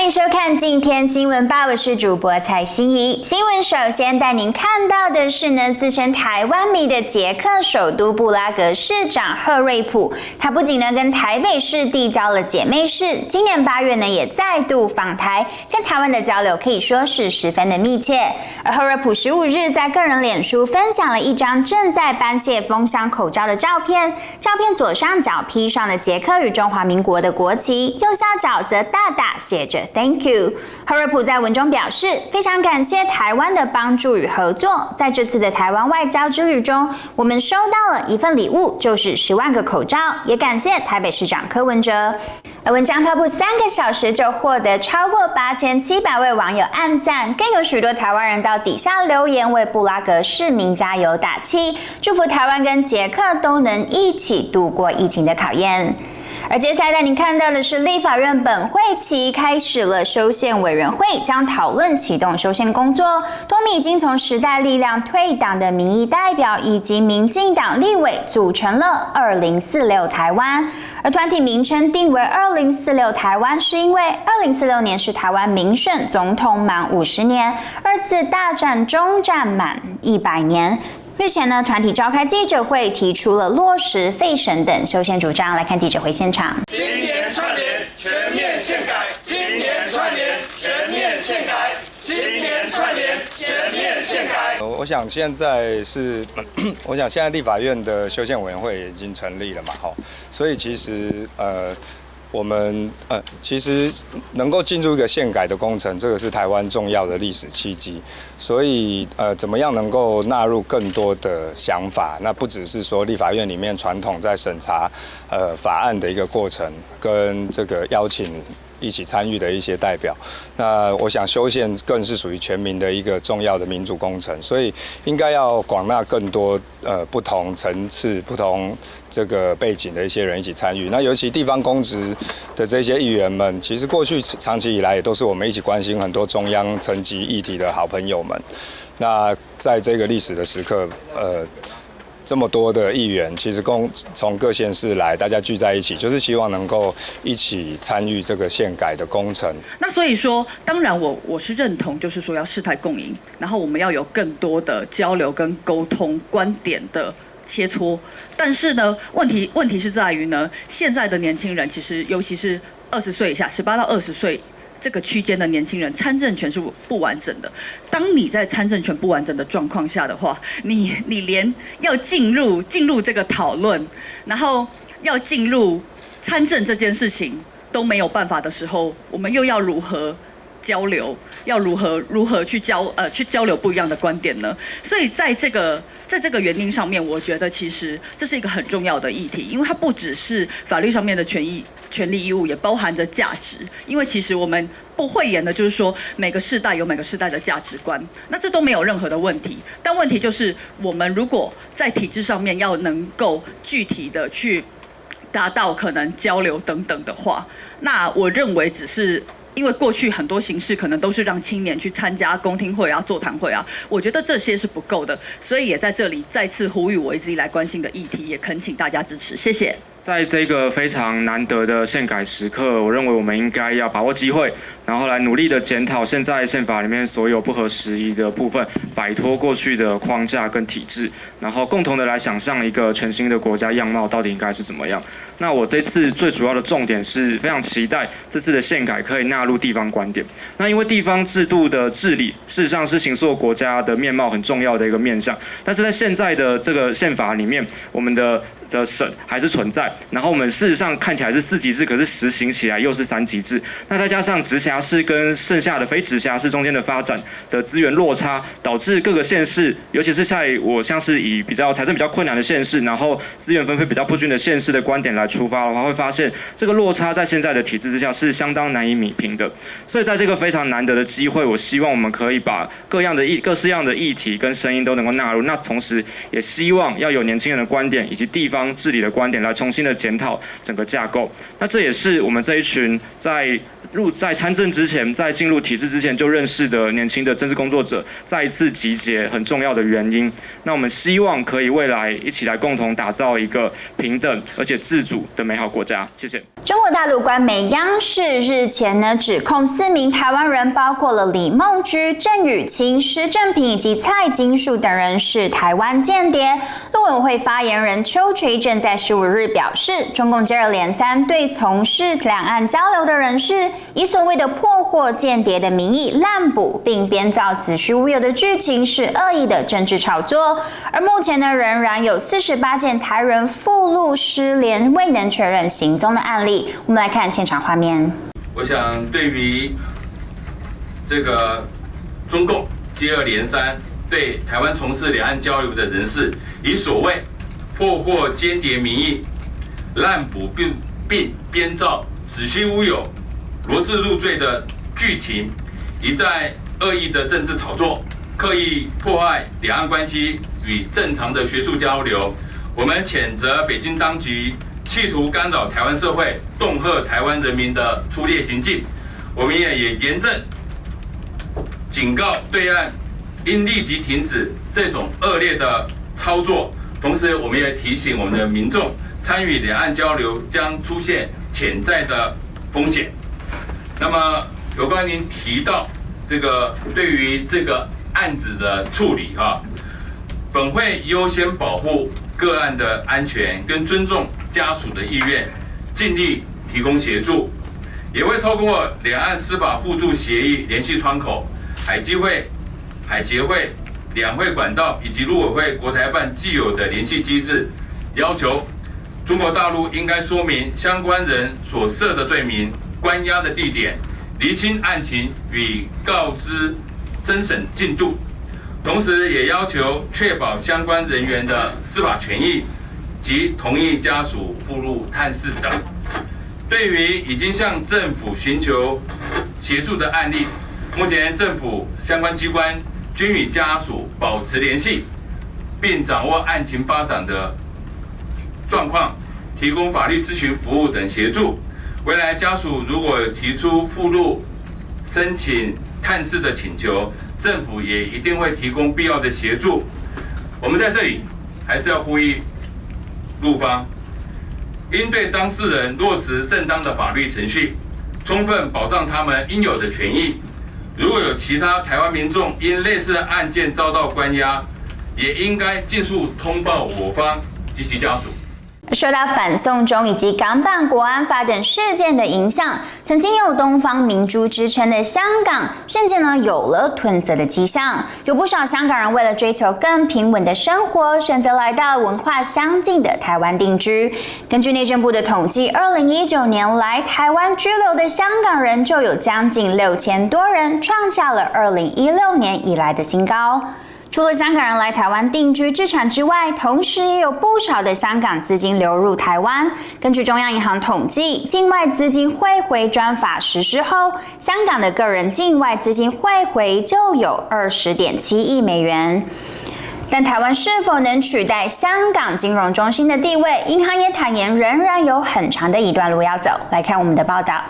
迎收看今天新闻报，我是主播蔡欣怡。新闻首先带您看到的是呢，自称台湾迷的捷克首都布拉格市长赫瑞普，他不仅呢跟台北市缔交了姐妹市，今年8月呢也再度访台，跟台湾的交流可以说是十分的密切。而赫瑞普15日在个人脸书分享了一张正在颁谢封箱口罩的照片，照片左上角披上了捷克与中华民国的国旗，右下角则大大写着 Thank you。赫瑞普在文中表示，非常感谢台湾的帮助与合作，在这次的台湾外交之旅中，我们收到了一份礼物，就是10万个口罩，也感谢台北市长柯文哲。而文章发布3个小时就获得超过8700位网友按赞，更有许多台湾人到底下留言为布拉格市民加油打气，祝福台湾跟捷克都能一起度过疫情的考验。而接下来带您看到的是，立法院本会期开始了修宪委员会，将讨论启动修宪工作。多名已经从时代力量退党的民意代表以及民进党立委组成了2046台湾，而团体名称定为2046台湾，是因为2046年是台湾民选总统满50年，二次大战终战满100年。日前呢，团体召开记者会，提出了落实废审等修宪主张。来看记者会现场。今年串联全面宪改，今年串联全面宪改，今年串联全面宪改。我想现在立法院的修宪委员会已经成立了嘛，所以其实我们其实能够进入一个宪改的工程，这个是台湾重要的历史契机。所以怎么样能够纳入更多的想法？那不只是说立法院里面传统在审查法案的一个过程，跟这个邀请一起参与的一些代表。那我想修宪更是属于全民的一个重要的民主工程，所以应该要广纳更多不同层次、不同这个背景的一些人一起参与。那尤其地方公职的这些议员们，其实过去长期以来也都是我们一起关心很多中央层级议题的好朋友们。那在这个历史的时刻，这么多的议员，其实从各县市来，大家聚在一起，就是希望能够一起参与这个宪改的工程。那所以说，当然我是认同，就是说要事态共赢，然后我们要有更多的交流跟沟通，观点的切磋。但是呢，问题是在于呢，现在的年轻人其实，尤其是20岁以下，18到20岁。这个区间的年轻人参政权是不完整的。当你在参政权不完整的状况下的话，你连要进入这个讨论，然后要进入参政这件事情都没有办法的时候，我们又要如何交流？要如何去交流不一样的观点呢？所以在这个原因上面，我觉得其实这是一个很重要的议题，因为它不只是法律上面的权利义务，也包含着价值。因为其实我们不讳言的就是说，每个世代有每个世代的价值观，那这都没有任何的问题。但问题就是，我们如果在体制上面要能够具体的去达到可能交流等等的话，那我认为只是。因为过去很多形式可能都是让青年去参加公听会啊、座谈会啊，我觉得这些是不够的，所以也在这里再次呼吁我一直以来关心的议题，也恳请大家支持，谢谢。在这个非常难得的宪改时刻，我认为我们应该要把握机会，然后来努力的检讨现在宪法里面所有不合时宜的部分，摆脱过去的框架跟体制，然后共同的来想象一个全新的国家样貌到底应该是怎么样。那我这次最主要的重点是非常期待这次的宪改可以纳入地方观点。那因为地方制度的治理，事实上是形塑国家的面貌很重要的一个面向。但是在现在的这个宪法里面，我们的省还是存在，然后我们事实上看起来是4级制，可是实行起来又是3级制。那再加上直辖市跟剩下的非直辖市中间的发展的资源落差，导致各个县市，尤其是像是以财政比较困难的县市，然后资源分配比较不均的县市的观点来出发的话，会发现这个落差在现在的体制之下是相当难以弭平的。所以在这个非常难得的机会，我希望我们可以把各式样的议题跟声音都能够纳入。那同时也希望要有年轻人的观点以及地方方治理的观点来重新的检讨整个架构。那这也是我们这一群在参政之前，在进入体制之前就认识的年轻的政治工作者再一次集结很重要的原因。那我们希望可以未来一起来共同打造一个平等而且自主的美好国家。谢谢。中国大陆官媒央视日前指控4名台湾人，包括了李孟居、郑宇清、施正平以及蔡金树等人是台湾间谍。陆委会发言人邱垂正在15日表示，中共接二连三对从事两岸交流的人士，以所谓的破获间谍的名义滥捕，并编造子虚乌有的剧情，是恶意的政治炒作。而目前仍然有48件台人赴陆失联未能确认行踪的案例。我们来看现场画面。我想，对于这个中共接二连三对台湾从事两岸交流的人士，以所谓破获间谍名义滥捕并编造子虚乌有、罗织入罪的剧情，一再恶意的政治炒作，刻意破坏两岸关系与正常的学术交流。我们谴责北京当局企图干扰台湾社会、恫吓台湾人民的粗劣行径。我们也严正警告对岸应立即停止这种恶劣的操作。同时，我们也提醒我们的民众，参与两岸交流将出现潜在的风险。那么，有关您提到这个对于这个案子的处理本会优先保护个案的安全，跟尊重家属的意愿，尽力提供协助，也会透过两岸司法互助协议联系窗口、海基会、海协会、两会管道以及陆委会国台办既有的联系机制，要求中国大陆应该说明相关人所涉的罪名、关押的地点、厘清案情与告知侦审进度。同时，也要求确保相关人员的司法权益及同意家属赴陆探视等。对于已经向政府寻求协助的案例，目前政府相关机关均与家属保持联系，并掌握案情发展的状况，提供法律咨询服务等协助。未来家属如果提出赴陆申请探视的请求，政府也一定会提供必要的协助。我们在这里还是要呼吁陆方，应对当事人落实正当的法律程序，充分保障他们应有的权益。如果有其他台湾民众因类似的案件遭到关押，也应该尽速通报我方及其家属。受到反送中以及港版国安法等事件的影响，曾经有东方明珠之称的香港，甚至有了褪色的迹象。有不少香港人为了追求更平稳的生活，选择来到文化相近的台湾定居。根据内政部的统计，2019年来台湾居留的香港人就有将近6000多人，创下了2016年以来的新高。除了香港人来台湾定居置产之外，同时也有不少的香港资金流入台湾。根据中央银行统计，境外资金汇回专法实施后，香港的个人境外资金汇回就有20.7亿美元。但台湾是否能取代香港金融中心的地位，银行也坦言仍然有很长的一段路要走。来看我们的报道。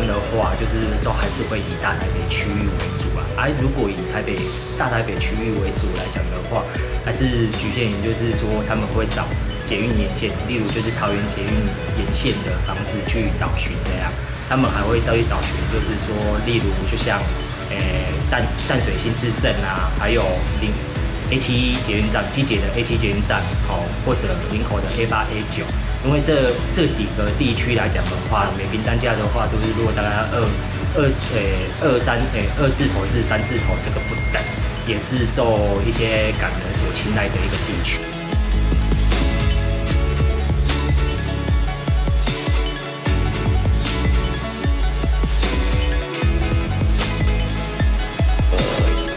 的话，就是都还是会以大台北区域为主啊。如果以大台北区域为主来讲的话，还是局限于就是说他们会找捷运沿线，例如就是桃园捷运沿线的房子去找寻这样。他们还会再去找寻，就是说例如就像淡水新市镇啊，还有A7捷运站、基捷的A7捷运站，或者林口的A8、A9，因为这几个地区来讲的话，每平单价的话都是落大概2字头至3字头这个不等，也是受一些港人所青睐的一个地区。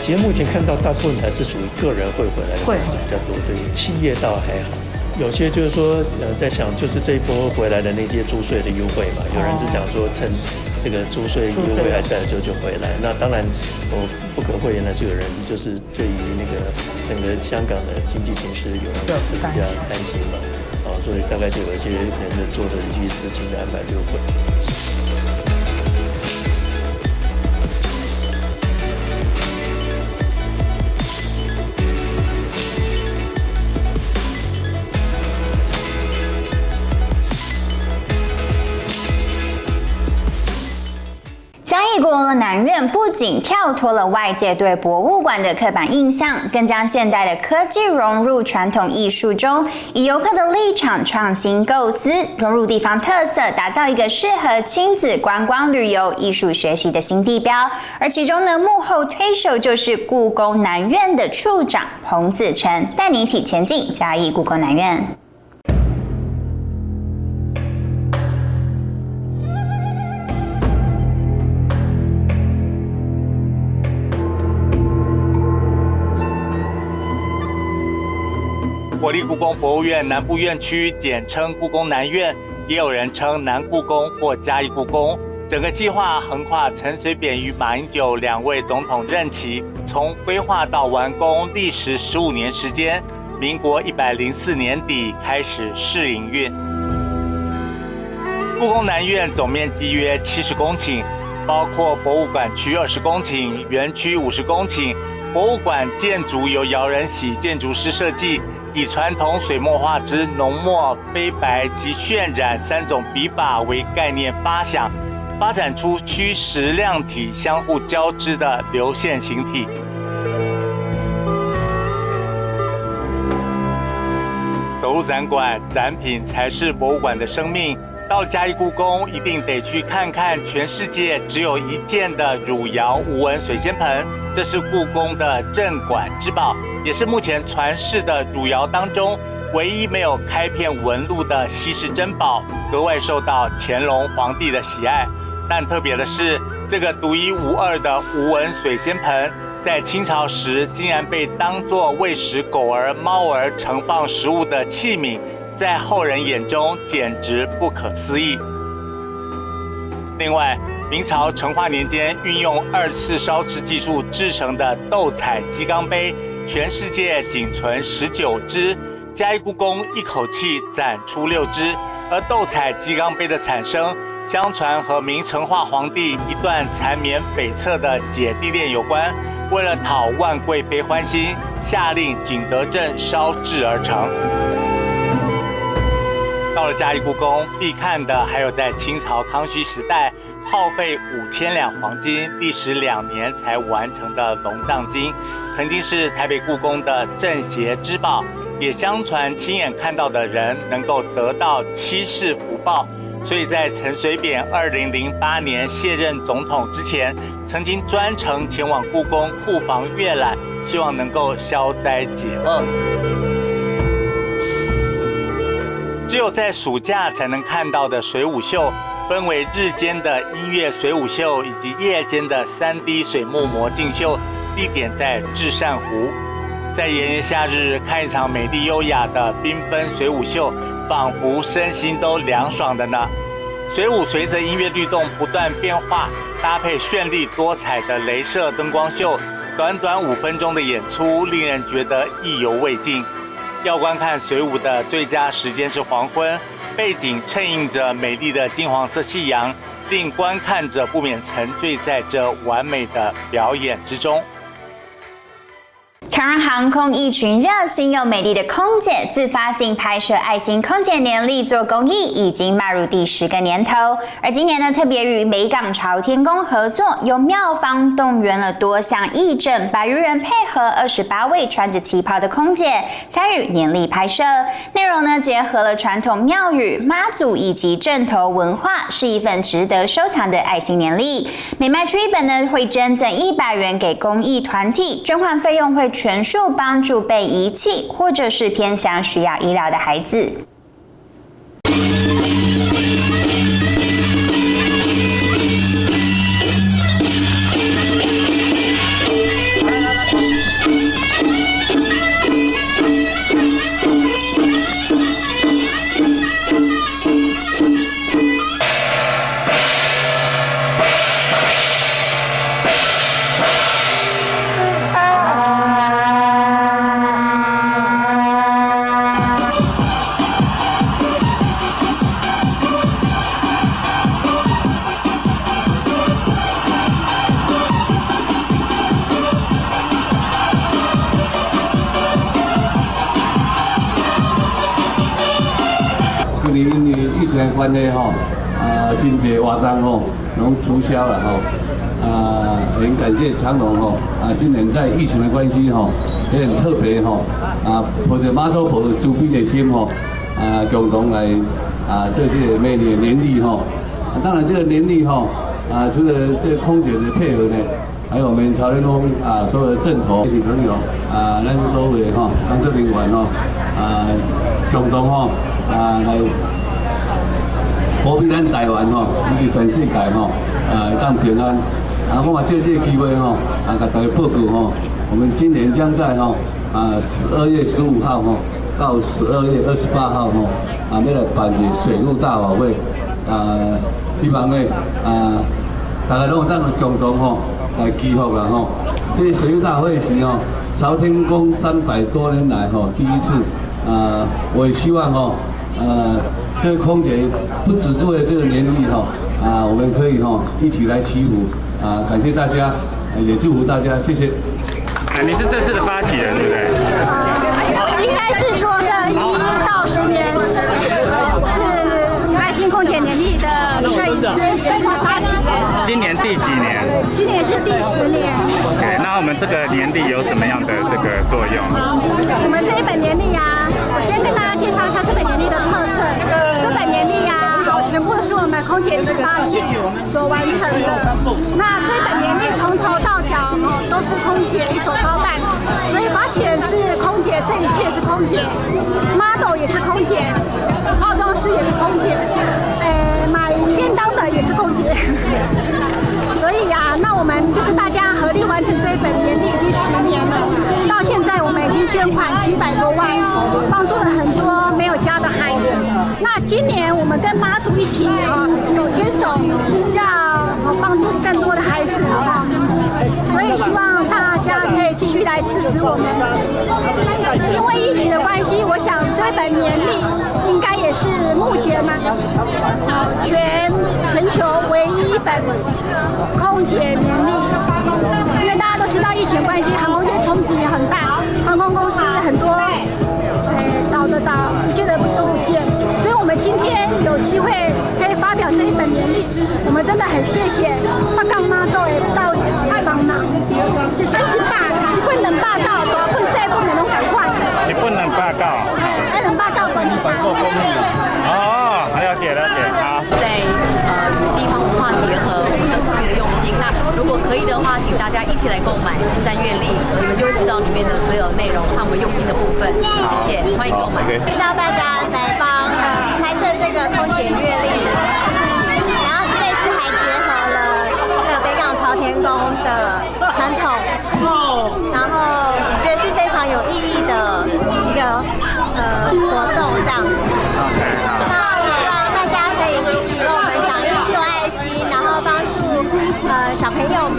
其实目前看到大部分还是属于个人会回来的比较多，对企业倒还好。有些就是说在想就是这一波回来的那些租税的优惠嘛，有人就讲说趁这个租税优惠还在的时候就回来。那当然我不可讳言的是有人就是对于那个整个香港的经济形势有是比较担心嘛，所以大概就有一些人做的一些资金的安排优惠。嘉义国南院不仅跳脱了外界对博物馆的刻板印象，更将现代的科技融入传统艺术中，以游客的立场创新构思，融入地方特色，打造一个适合亲子观光旅游、艺术学习的新地标。而其中呢，幕后推手就是故宫南院的处长洪子成，带你一起前进嘉义故宫南院。国立故宫博物院南部院区，简称故宫南院，也有人称南故宫或嘉义故宫。整个计划横跨陈水扁与马英九2位总统任期，从规划到完工历时15年时间。民国104年底开始试营运。故宫南院总面积约70公顷，包括博物馆区20公顷、园区50公顷。博物馆建筑由姚仁喜建筑师设计，以传统水墨画之浓墨、飞白及渲染3种笔法为概念发想，发展出虚实亮体相互交织的流线形体。走入展馆，展品才是博物馆的生命。到了嘉义故宫，一定得去看看全世界只有1件的汝窑无纹水仙盆，这是故宫的镇馆之宝，也是目前传世的汝窑当中唯一没有开片纹路的稀世珍宝，格外受到乾隆皇帝的喜爱。但特别的是，这个独一无二的无纹水仙盆，在清朝时竟然被当作喂食狗儿、猫儿盛放食物的器皿，在后人眼中简直不可思议。另外，明朝成化年间运用2次烧制技术制成的斗彩鸡缸杯，全世界仅存19只，嘉义故宫一口气展出6只。而斗彩鸡缸杯的产生，相传和明成化皇帝一段缠绵悱恻的姐弟恋有关。为了讨万贵妃欢心，下令景德镇烧制而成。到了嘉义故宫，必看的还有在清朝康熙时代耗费5000两黄金，历时2年才完成的龙藏经，曾经是台北故宫的镇邪之宝，也相传亲眼看到的人能够得到7世福报。所以在陈水扁2008年卸任总统之前，曾经专程前往故宫库房阅览，希望能够消灾解厄。只有在暑假才能看到的水舞秀，分为日间的音乐水舞秀以及夜间的3D 水幕魔镜秀，地点在至善湖。在炎炎夏日看一场美丽优雅的缤纷水舞秀，仿佛身心都凉爽的呢。水舞随着音乐律动不断变化，搭配绚丽多彩的雷射灯光秀，短短5分钟的演出，令人觉得意犹未尽。要观看水舞的最佳时间是黄昏，背景衬映着美丽的金黄色夕阳，令观看者不免沉醉在这完美的表演之中。长荣航空一群热心又美丽的空姐自发性拍摄爱心空姐年历做公益，已经迈入第10个年头。而今年呢，特别与北港朝天宫合作，由庙方动员了多项义诊100余人，配合28位穿着旗袍的空姐参与年历拍摄。内容呢，结合了传统庙宇、妈祖以及镇头文化，是一份值得收藏的爱心年历。每卖出1本呢，会捐赠100元给公益团体，捐款费用会全数帮助被遗弃或者是偏向需要医疗的孩子。年因为疫情的关系吼，真侪活动吼，拢取消了吼。很感谢长荣吼，今年在疫情的关系吼，也很特别吼，抱着妈祖婆的慈悲的心吼，共同来做这个每年的年历吼。当然这个年历吼，除了这个空姐的配合呢，还有我们朝天宫所有的阵头一起朋友咱所有的吼工作人员吼，共同吼来保庇咱台湾吼，以及全世界吼会当平安。我嘛借这个机会吼，甲大家报告吼，我们今年将在吼12月15号吼到12月28号吼要来办一个水陆大法会，希望呢大家拢有当共同吼来祈福啦吼。这水陆大会是吼朝天宫300多年来吼第一次，我也希望吼这个空姐不只是为了这个年历吼我们可以吼一起来祈福。感谢大家，也祝福大家，谢谢。你是这次的发起人，对不对？应该是说这1到10年是爱心空姐年历的摄影师，也是发起人。今年第几年？今年是第10年。OK， 那我们这个年历有什么样的这个作用？我们这一本年历我先跟大家介绍一下这本年历的特色。这本年历全部是我们空姐自发性所完成的。那这本年历从头到脚都是空姐一手包办，所以发起人是空姐，摄影师也是空姐 ，model 也是空姐，化妆师也是空姐，买便当的也是空姐。所以那我们就是大家合力完成这一本年历已经10年了，到现在我们已经捐款700多万，帮助了很多没有家的孩子。那今年我们跟妈祖一起手牵手，要帮助更多的孩子，所以希望大家可以继续来支持我们。因为疫情的关系，我想这本年历应该也是目前全球唯一一本空姐年历，因为大家都知道疫情关系，航空业冲击很大，航空公司很多倒的倒，不见得都不见。所以我们今天有机会可以发表这一本年历，我们真的很谢谢北港妈祖的到爱帮忙，谢谢。一本能报告，大本小本的拢同款。一本能报告，能报告关系做公益哦，了解。好，在与地方文化结合，我们的富裕的用心。那如果可以的话，请大家一起来购买13月历，你们就会知道里面的所有内容和我们用心的部分。谢谢，欢迎购买。遇到大家来帮拍摄这个空姐月历，然后这次还结合了北港朝天宫的传统，然后觉得是非常有意义的一个活动这样子。那希望大家可以一起跟我们响应做爱心，然后帮助小朋友们。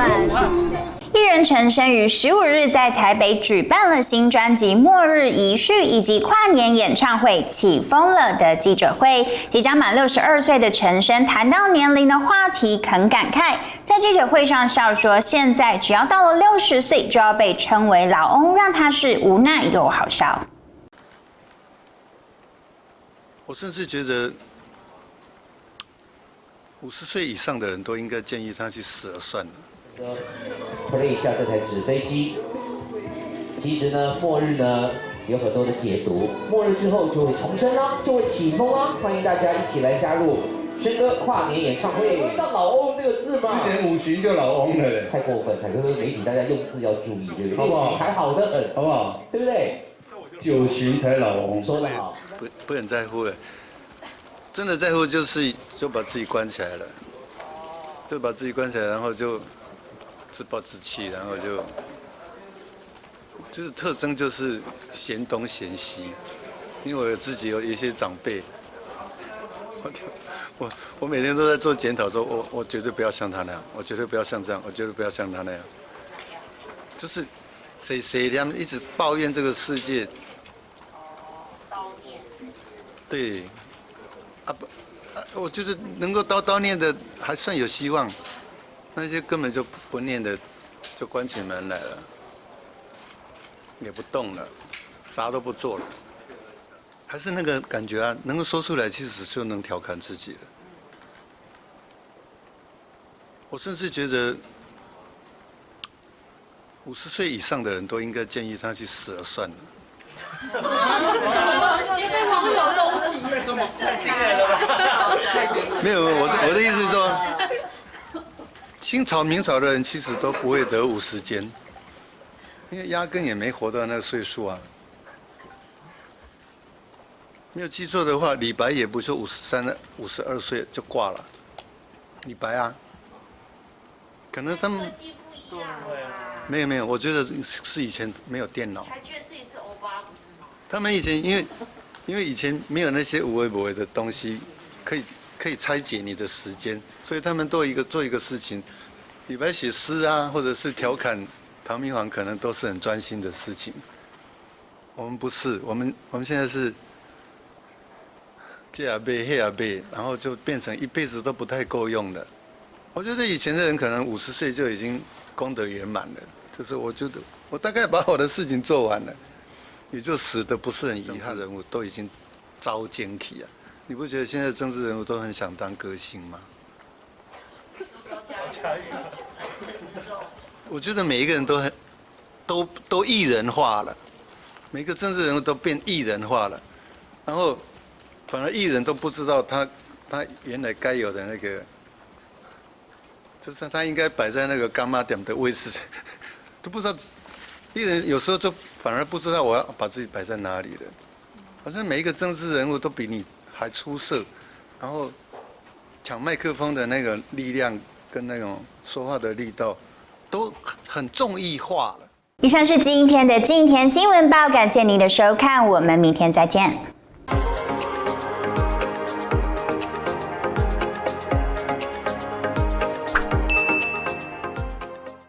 艺人陈升于15日在台北举办了新专辑《末日遗绪》以及跨年演唱会《起风了》的记者会。即将满62岁的陈升谈到年龄的话题，很感慨，在记者会上笑说，现在只要到了60岁就要被称为老翁，让他是无奈又好笑。我甚至觉得50岁以上的人都应该建议他去死了算了。play 一下这台纸飞机。其实呢，末日呢有很多的解读，末日之后就会重生啦，就会起风啦。欢迎大家一起来加入轩哥跨年演唱会。听到老翁这个字吗？今年5旬就老翁了嘞，太过分！可是媒体大家用字要注意，对不对？好不好？还好的很，好不好？对不对？9旬才老翁，说得好，不很在乎了。真的在乎就把自己关起来了，就把自己关起来，然后就自暴自弃，然后就是特征就是嫌东嫌西，因为我自己有一些长辈，我每天都在做检讨，说我绝对不要像他那样，我绝对不要像这样，我绝对不要像他那样，就是谁他们一直抱怨这个世界，对，我觉得能够叨念的还算有希望，那些根本就不念的，就关起门来了，也不动了，啥都不做了，还是那个感觉啊，能够说出来，其实就能调侃自己了。我甚至觉得，50岁以上的人都应该建议他去死了算了。没有，我的意思是说，清朝、明朝的人其实都不会得50间，因为压根也没活到那个岁数啊。没有记错的话，李白也不是53、52岁就挂了。李白啊，可能他们没有，我觉得是以前没有电脑。还觉得自己是欧巴不是吗？他们以前因为以前没有那些无为不为的东西，可以拆解你的时间，所以他们都做一个事情。李白写诗啊，或者是调侃唐明皇，可能都是很专心的事情。我们不是，我们现在是。这也背，那也背，然后就变成一辈子都不太够用了。我觉得以前的人可能50岁就已经功德圆满了，就是我觉得我大概把我的事情做完了，也就死的不是很遗憾。人物都已经遭奸起啊！你不觉得现在政治人物都很想当歌星吗？我觉得每一个人都艺人化了，每个政治人物都变艺人化了，然后。反而艺人都不知道他原来该有的那个，就是他应该摆在那个干妈点的位置，都不知道。艺人有时候就反而不知道我要把自己摆在哪里了。好像每一个政治人物都比你还出色，然后抢麦克风的那个力量跟那种说话的力道，都很综艺化了。以上是今天的今天新闻报，感谢您的收看，我们明天再见。